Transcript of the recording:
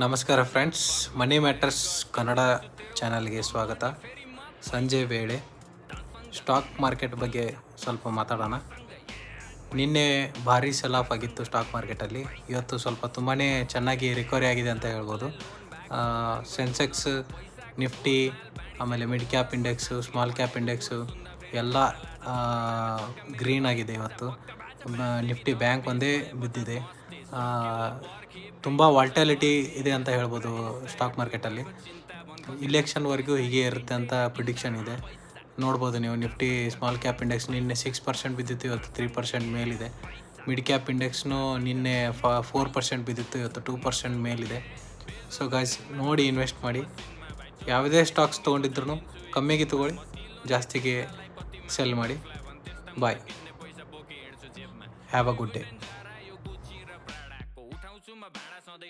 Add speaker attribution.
Speaker 1: ನಮಸ್ಕಾರ ಫ್ರೆಂಡ್ಸ್, ಮನಿ ಮ್ಯಾಟರ್ಸ್ ಕನ್ನಡ ಚಾನಲ್ಗೆ ಸ್ವಾಗತ. ಸಂಜೆ ವೇಳೆ ಸ್ಟಾಕ್ ಮಾರ್ಕೆಟ್ ಬಗ್ಗೆ ಸ್ವಲ್ಪ ಮಾತಾಡೋಣ. ನಿನ್ನೆ ಭಾರಿ ಸೆಲ್ ಆಫ್ ಆಗಿತ್ತು ಸ್ಟಾಕ್ ಮಾರ್ಕೆಟಲ್ಲಿ. ಇವತ್ತು ಸ್ವಲ್ಪ ತುಂಬಾ ಚೆನ್ನಾಗಿ ರಿಕವರಿ ಆಗಿದೆ ಅಂತ ಹೇಳ್ಬೋದು. ಸೆನ್ಸೆಕ್ಸ್, ನಿಫ್ಟಿ, ಆಮೇಲೆ mid cap index, small cap index ಎಲ್ಲ ಗ್ರೀನ್ ಆಗಿದೆ ಇವತ್ತು. ನಿಫ್ಟಿ ಬ್ಯಾಂಕ್ ಒಂದೇ ಬಿದ್ದಿದೆ. ತುಂಬ ವಾಲ್ಟಾಲಿಟಿ ಇದೆ ಅಂತ ಹೇಳ್ಬೋದು ಸ್ಟಾಕ್ ಮಾರ್ಕೆಟಲ್ಲಿ. ಇಲೆಕ್ಷನ್ವರೆಗೂ ಹೀಗೆ ಇರುತ್ತೆ ಅಂತ ಪ್ರಿಡಿಕ್ಷನ್ ಇದೆ. ನೋಡ್ಬೋದು ನೀವು, ನಿಫ್ಟಿ ಸ್ಮಾಲ್ ಕ್ಯಾಪ್ ಇಂಡೆಕ್ಸ್ ನಿನ್ನೆ 6% ಬಿದ್ದಿತ್ತು, ಇವತ್ತು 3% ಮೇಲಿದೆ. ಮಿಡ್ ಕ್ಯಾಪ್ ಇಂಡೆಕ್ಸ್ನು ನಿನ್ನೆ 4% ಬಿದ್ದಿತ್ತು, ಇವತ್ತು 2% ಮೇಲಿದೆ. ಸೊ ಗಾಯ್ಸ್, ನೋಡಿ ಇನ್ವೆಸ್ಟ್ ಮಾಡಿ. ಯಾವುದೇ ಸ್ಟಾಕ್ಸ್ ತೊಗೊಂಡಿದ್ರು ಕಮ್ಮಿಗೆ ತೊಗೊಳ್ಳಿ, ಜಾಸ್ತಿಗೆ ಸೆಲ್ ಮಾಡಿ. ಬಾಯ್, ಹ್ಯಾವ್ ಅ ಗುಡ್ ಡೇ.